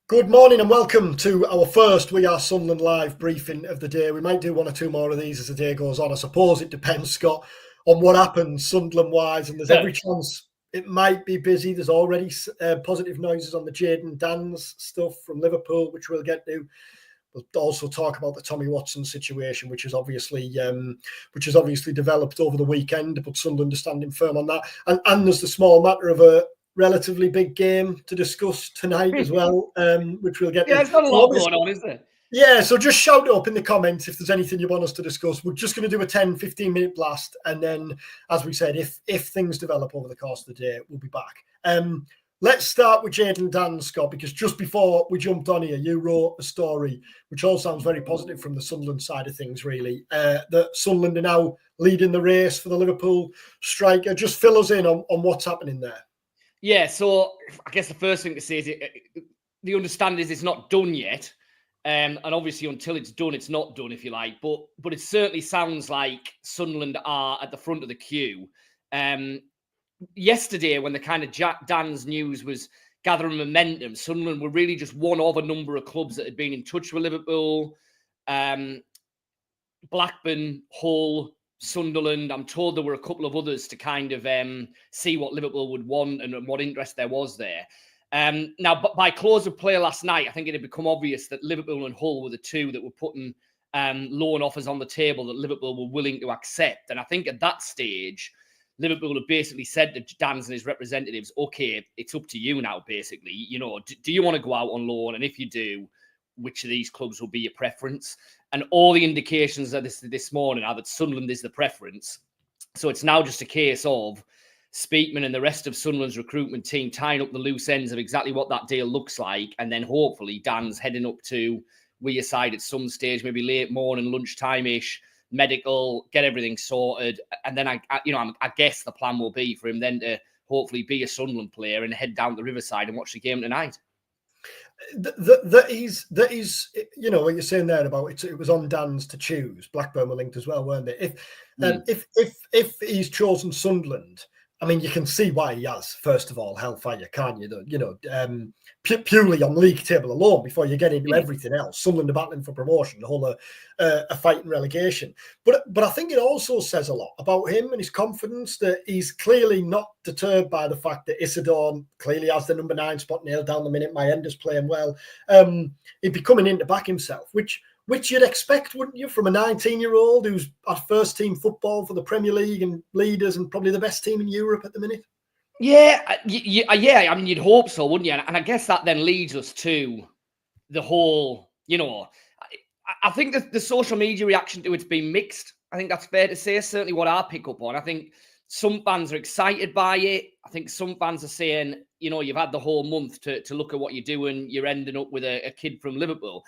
Good morning and welcome to our first We Are Sunderland live briefing of the day. We might do one or two more of these as the day goes on. I suppose it depends, Scott, on what happens Sunderland-wise, and there's every chance it might be busy. There's already positive noises on the Jayden Danns stuff from Liverpool, which we'll get to. We'll also talk about the Tommy Watson situation, which is obviously developed over the weekend, but Sunderland are standing firm on that. And there's the small matter of a relatively big game to discuss tonight as well, which we'll get to. There's not a lot going on, is there? Yeah, so just shout up in the comments if there's anything you want us to discuss. We're just going to do a 10-15 minute blast, and then, as we said, if things develop over the course of the day, we'll be back. Let's start with Jayden Danns, Scott, because just before we jumped on here, you wrote a story which all sounds very positive from the Sunderland side of things, really. That Sunderland are now leading the race for the Liverpool striker. Just fill us in on what's happening there. Yeah, so I guess the first thing to say is the understanding is it's not done yet. And obviously until it's done, it's not done, if you like. But it certainly sounds like Sunderland are at the front of the queue. Yesterday, when the kind of Dan's news was gathering momentum, Sunderland were really just one of a number of clubs that had been in touch with Liverpool. Blackburn, Hull, Sunderland. I'm told there were a couple of others to kind of see what Liverpool would want and what interest there was there. Now, by close of play last night, I think it had become obvious that Liverpool and Hull were the two that were putting loan offers on the table that Liverpool were willing to accept. And I think at that stage, Liverpool have basically said to Danns and his representatives, okay, it's up to you now, basically. You know, do you want to go out on loan? And if you do, which of these clubs will be your preference? And all the indications of this morning are that Sunderland is the preference. So it's now just a case of Speakman and the rest of Sunderland's recruitment team tying up the loose ends of exactly what that deal looks like. And then hopefully Dan's heading up to Wearside at some stage, maybe late morning, lunchtime-ish, medical, get everything sorted. And then I guess the plan will be for him then to hopefully be a Sunderland player and head down to Riverside and watch the game tonight. That is, you know, what you're saying there about it was on Dan's to choose. Blackburn were linked as well, weren't they? If he's chosen Sunderland, I mean, you can see why he has, first of all, hellfire, can't you? You know, purely on league table alone, before you get into everything else. Sunderland are battling for promotion, the whole a fighting relegation. But I think it also says a lot about him and his confidence that he's clearly not deterred by the fact that Isidore clearly has the number 9 spot nailed down the minute Mayenda's playing well. He'd be coming in to back himself, which you'd expect, wouldn't you, from a 19-year-old who's at first team football for the Premier League and leaders and probably the best team in Europe at the minute? Yeah. I mean, you'd hope so, wouldn't you? And I guess that then leads us to the whole, you know, I think that the social media reaction to it's been mixed. I think that's fair to say, certainly what I pick up on. I think some fans are excited by it. I think some fans are saying, you know, you've had the whole month to look at what you're doing. You're ending up with a kid from Liverpool.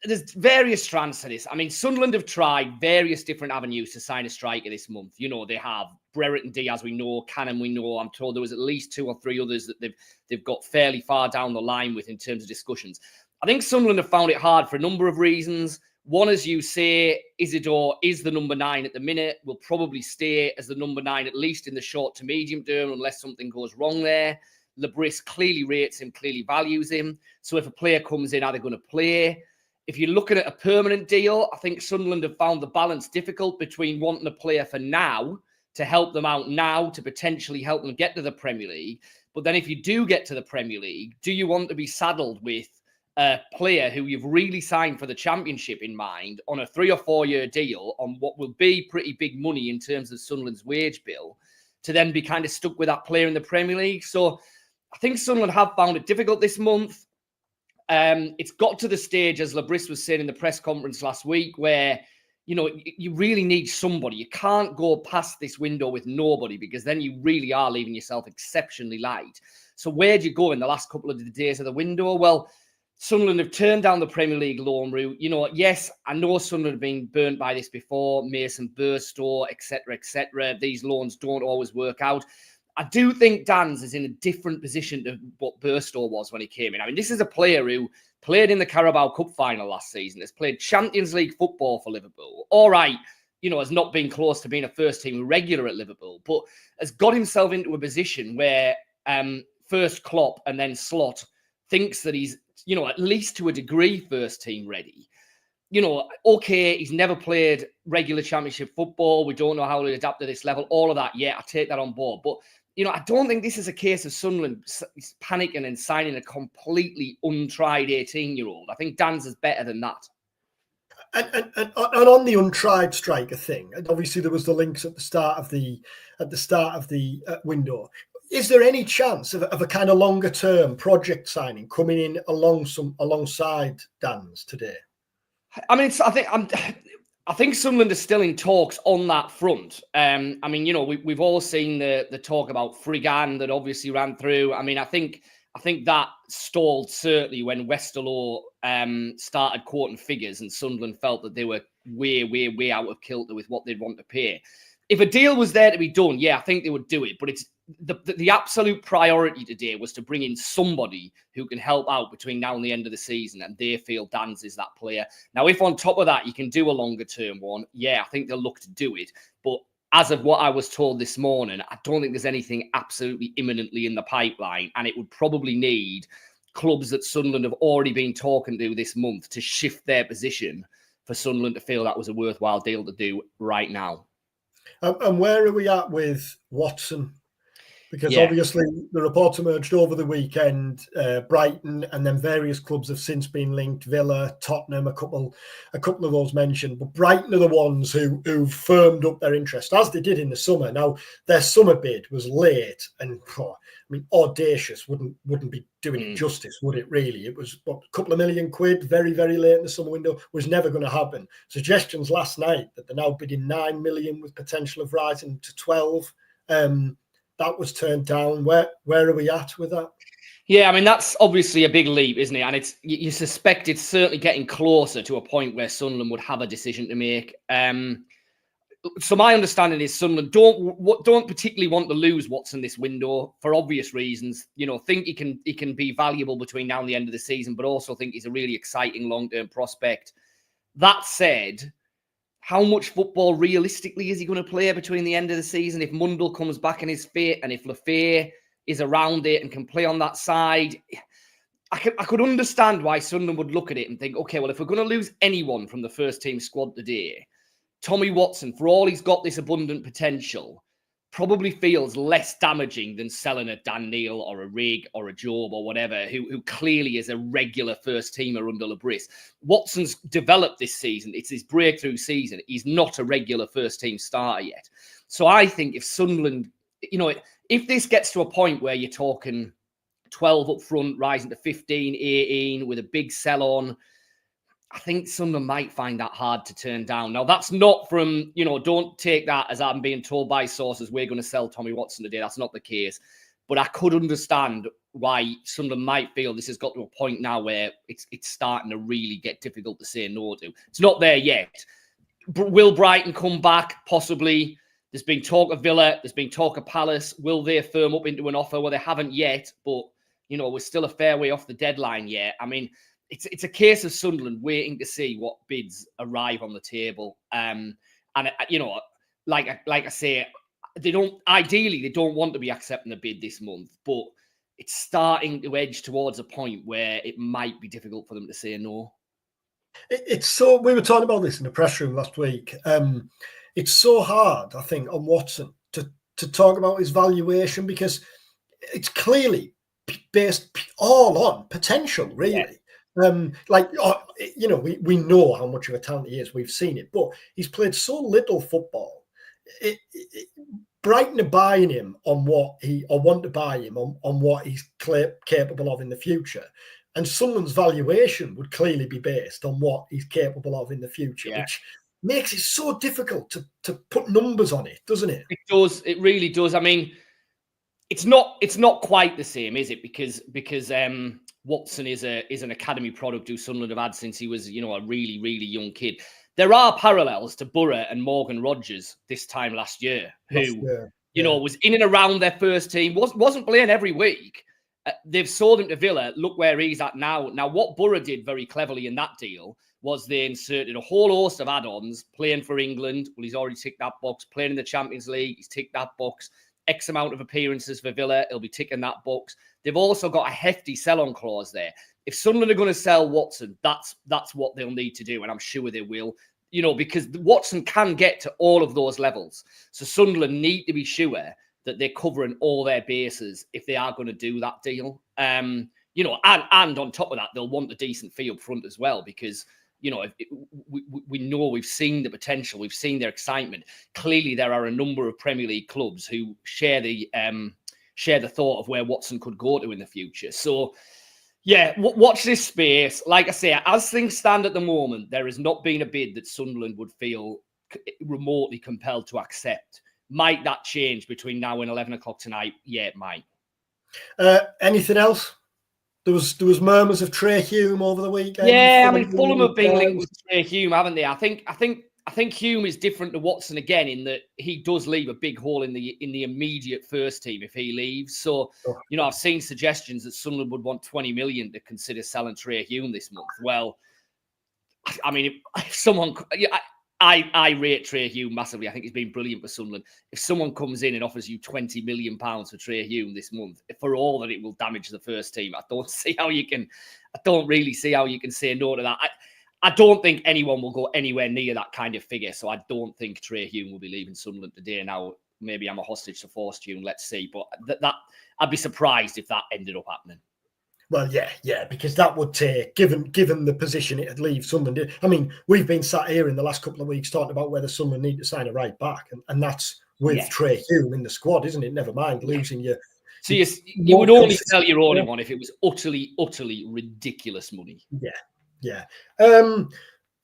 There's various strands to this. I mean, Sunderland have tried various different avenues to sign a striker this month. You know, they have Brereton Diaz, we know, Cannon, we know. I'm told there was at least 2 or 3 others that they've got fairly far down the line with in terms of discussions. I think Sunderland have found it hard for a number of reasons. One, as you say, Isidore is the number 9 at the minute, will probably stay as the number 9, at least in the short to medium term, unless something goes wrong there. Lebris clearly rates him, clearly values him. So if a player comes in, are they going to play? If you're looking at a permanent deal, I think Sunderland have found the balance difficult between wanting a player for now, to help them out now, to potentially help them get to the Premier League. But then if you do get to the Premier League, do you want to be saddled with a player who you've really signed for the Championship in mind on a 3 or 4 year deal on what will be pretty big money in terms of Sunderland's wage bill, to then be kind of stuck with that player in the Premier League? So I think Sunderland have found it difficult this month. It's got to the stage, as Lebris was saying in the press conference last week, where, you know, you really need somebody. You can't go past this window with nobody, because then you really are leaving yourself exceptionally light. So where do you go in the last couple of the days of the window? Well, Sunderland have turned down the Premier League loan route. You know, yes, I know Sunderland have been burnt by this before, Mason Burstow, etc., etc. These loans don't always work out. I do think Danns is in a different position to what Burstow was when he came in. I mean, this is a player who played in the Carabao Cup final last season, has played Champions League football for Liverpool. All right, you know, has not been close to being a first-team regular at Liverpool, but has got himself into a position where first Klopp and then Slot thinks that he's, at least to a degree, first team ready. Okay, he's never played regular championship football. We don't know how to adapt to this level. All of that, yeah, I take that on board. But, I don't think this is a case of Sunderland panicking and signing a completely untried 18-year-old. I think Danns is better than that. And on the untried striker thing, and obviously there was the links at the start of the window. Is there any chance of a kind of longer term project signing coming in alongside Danns today? I mean, I think Sunderland is still in talks on that front. We've all seen the talk about Frigan that obviously ran through. I mean, I think that stalled certainly when Westerlo started quoting figures and Sunderland felt that they were way out of kilter with what they'd want to pay. If a deal was there to be done, yeah, I think they would do it. But it's the absolute priority today was to bring in somebody who can help out between now and the end of the season, and they feel Danns is that player. Now, if on top of that you can do a longer term one, yeah, I think they'll look to do it. But as of what I was told this morning, I don't think there's anything absolutely imminently in the pipeline, and it would probably need clubs that Sunderland have already been talking to this month to shift their position for Sunderland to feel that was a worthwhile deal to do right now. And where are we at with Watson? Because obviously the reports emerged over the weekend, Brighton, and then various clubs have since been linked. Villa, Tottenham, a couple of those mentioned. But Brighton are the ones who firmed up their interest, as they did in the summer. Now, their summer bid was late and, audacious wouldn't be doing it justice, would it really? It was a couple of £1 million, very, very late in the summer window, was never going to happen. Suggestions last night that they're now bidding 9 million with potential of rising to 12. That was turned down. Where are we at with that? Yeah, I mean, that's obviously a big leap, isn't it? And you suspect it's certainly getting closer to a point where Sunderland would have a decision to make. So my understanding is Sunderland don't particularly want to lose Watson this window for obvious reasons. Think he can be valuable between now and the end of the season, but also think he's a really exciting long-term prospect. That said, how much football realistically is he going to play between the end of the season? If Mundle comes back and is fit, and if Lafay is around it and can play on that side, I could understand why Sunderland would look at it and think, okay, well, if we're going to lose anyone from the first team squad today, Tommy Watson, for all he's got this abundant potential, probably feels less damaging than selling a Dan Neil or a Rig or a Job or whatever, who clearly is a regular first teamer under Labris. Watson's developed this season. It's his breakthrough season. He's not a regular first team starter yet. So I think if Sunderland, if this gets to a point where you're talking 12 up front, rising to 15, 18 with a big sell on, I think Sunderland might find that hard to turn down. Now, that's not from, don't take that as I'm being told by sources, we're going to sell Tommy Watson today. That's not the case. But I could understand why Sunderland might feel this has got to a point now where it's starting to really get difficult to say no to. It's not there yet. Will Brighton come back? Possibly. There's been talk of Villa. There's been talk of Palace. Will they firm up into an offer? Well, they haven't yet, but, we're still a fair way off the deadline yet. I mean, it's a case of Sunderland waiting to see what bids arrive on the table. Like I say, they don't want to be accepting a bid this month, but it's starting to edge towards a point where it might be difficult for them to say no. It's so, we were talking about this in the press room last week. It's so hard, I think, on Watson to talk about his valuation, because it's clearly based all on potential, really. Yeah. We know how much of a talent he is. We've seen it, but he's played so little football. Brighton are buying him on what want to buy him on what he's capable of in the future. And someone's valuation would clearly be based on what he's capable of in the future, which makes it so difficult to put numbers on it, doesn't it? It does. It really does. I mean, it's not quite the same, is it? Because Watson is an academy product who Sunderland have had since he was, a really, really young kid. There are parallels to Boro and Morgan Rogers this time last year, who was in and around their first team, wasn't playing every week. They've sold him to Villa. Look where he's at now. Now, what Boro did very cleverly in that deal was they inserted a whole host of add-ons, playing for England. Well, he's already ticked that box. Playing in the Champions League, he's ticked that box. X amount of appearances for Villa, he'll be ticking that box. they've also got a hefty sell-on clause there. If Sunderland are going to sell Watson, that's what they'll need to do, and I'm sure they will. Because Watson can get to all of those levels. So Sunderland need to be sure that they're covering all their bases if they are going to do that deal. And on top of that, they'll want a decent fee up front as well, because we know, we've seen the potential, we've seen their excitement. Clearly, there are a number of Premier League clubs who share the thought of where Watson could go to in the future. So, yeah, watch this space. Like I say, as things stand at the moment, there has not been a bid that Sunderland would feel remotely compelled to accept. Might that change between now and 11 o'clock tonight? Yeah, it might. Anything else? There was murmurs of Trai Hume over the weekend. Yeah, Fulham have been linked with Trai Hume, haven't they? I think Hume is different to Watson again in that he does leave a big hole in the immediate first team if he leaves. So, I've seen suggestions that Sunderland would want 20 million to consider selling Trai Hume this month. Well, I mean, if someone, I rate Trai Hume massively. I think he's been brilliant for Sunderland. If someone comes in and offers you £20 million for Trai Hume this month, for all that it will damage the first team, I don't really see how you can say no to that. I don't think anyone will go anywhere near that kind of figure. So I don't think Trai Hume will be leaving Sunderland today. Now, maybe I'm a hostage to fortune. Let's see. But that I'd be surprised if that ended up happening. Well, yeah, because that would take, given the position it'd leave Sunderland. I mean, we've been sat here in the last couple of weeks talking about whether Sunderland need to sign a right back, and that's with Trai Hume in the squad, isn't it? Never mind losing you. So you would only sell your only one if it was utterly ridiculous money. Yeah.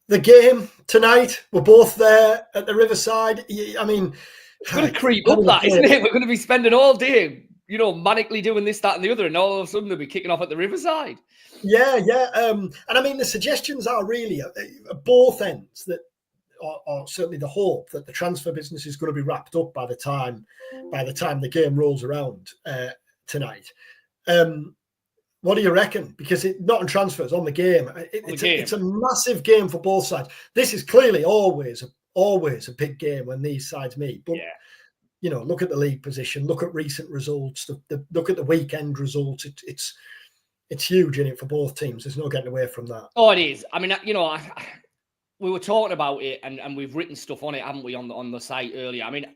The game tonight, we're both there at the Riverside. I mean, it's going to creep up, that, isn't it? We're going to be spending all day, manically doing this, that, and the other, and all of a sudden they'll be kicking off at the Riverside. Yeah. And I mean, the suggestions are really at both ends that, or certainly the hope that the transfer business is going to be wrapped up by the time the game rolls around tonight. What do you reckon? Because not on transfers, on the game. It's a massive game for both sides. This is clearly always a big game when these sides meet. But look at the league position, look at recent results, look at the weekend results. It's huge in it for both teams. There's no getting away from that. Oh, it is. I mean, we were talking about it, and we've written stuff on it, haven't we, on the site earlier? I mean,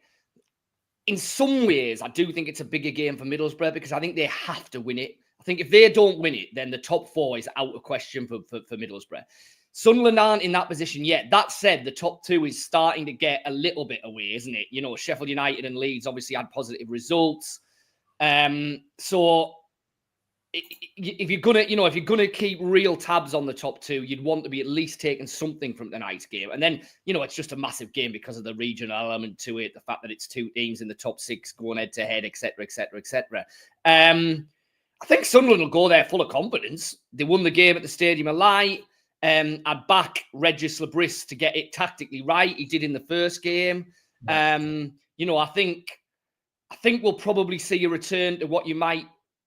in some ways, I do think it's a bigger game for Middlesbrough because I think they have to win it. I think if they don't win it, then the top four is out of question for Middlesbrough. Sunderland aren't in that position yet. That said, the top two is starting to get a little bit away, isn't it? Sheffield United and Leeds obviously had positive results. So if you're gonna keep real tabs on the top two, you'd want to be at least taking something from tonight's game. And then, it's just a massive game because of the regional element to it, the fact that it's two teams in the top six going head to head, etc., etc., etc. I think Sunderland will go there full of confidence. They won the game at the Stadium of Light. I'd back Regis Labris to get it tactically right. He did in the first game. I think we'll probably see a return to what you might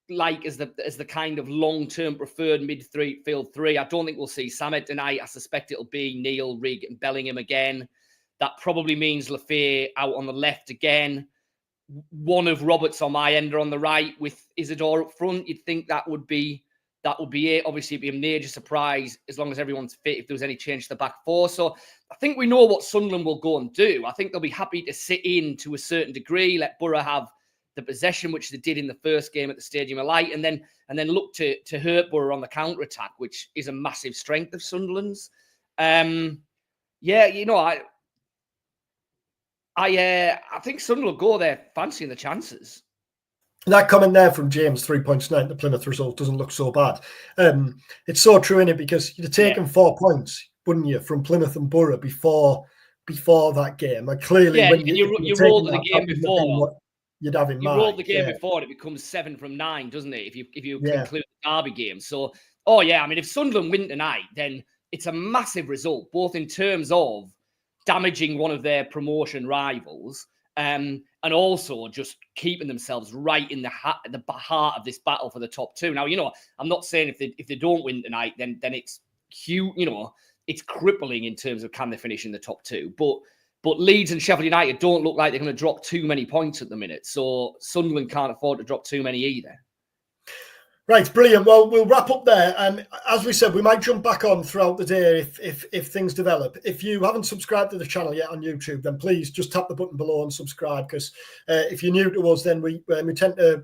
like as the kind of long-term preferred midfield three. I don't think we'll see Samet tonight. I suspect it'll be Neil, Rigg, and Bellingham again. That probably means Lafay out on the left again. One of Roberts on my end or on the right with Isidore up front. You'd think that would be it. Obviously, it'd be a major surprise as long as everyone's fit if there was any change to the back four. So I think we know what Sunderland will go and do. I think they'll be happy to sit in to a certain degree, let Boro have the possession, which they did in the first game at the Stadium of Light, and then look to hurt Boro on the counter-attack, which is a massive strength of Sunderland's. I think Sunderland will go there fancying the chances. That comment there from James, 3 points tonight, the Plymouth result doesn't look so bad. It's so true, innit? Because you'd have taken 4 points, wouldn't you, from Plymouth and Boro before that game. And clearly, when you rolled the game before, you'd have in mind. You rolled the game before, it becomes 7 from 9, doesn't it? If you conclude the Derby game. So, if Sunderland win tonight, then it's a massive result, both in terms of damaging one of their promotion rivals, and also just keeping themselves right in the heart of this battle for the top two. Now, I'm not saying if they don't win tonight, then it's huge. It's crippling in terms of can they finish in the top two. But Leeds and Sheffield United don't look like they're going to drop too many points at the minute. So Sunderland can't afford to drop too many either. Right, brilliant. Well, we'll wrap up there. As we said, we might jump back on throughout the day if things develop. If you haven't subscribed to the channel yet on YouTube, then please just tap the button below and subscribe. Because if you're new to us, then we tend to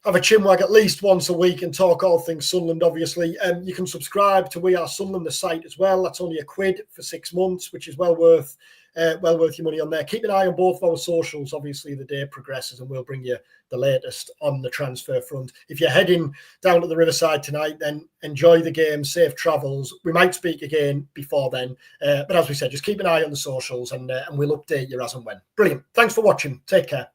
have a chinwag at least once a week and talk all things Sunderland. Obviously, you can subscribe to We Are Sunderland, the site as well. That's only £1 for 6 months, which is well worth your money on there. Keep an eye on both of our socials. Obviously, the day progresses and we'll bring you the latest on the transfer front. If you're heading down to the Riverside tonight, then enjoy the game, safe travels. We might speak again before then, but as we said, just keep an eye on the socials and we'll update you as and when. Brilliant. Thanks for watching. Take care.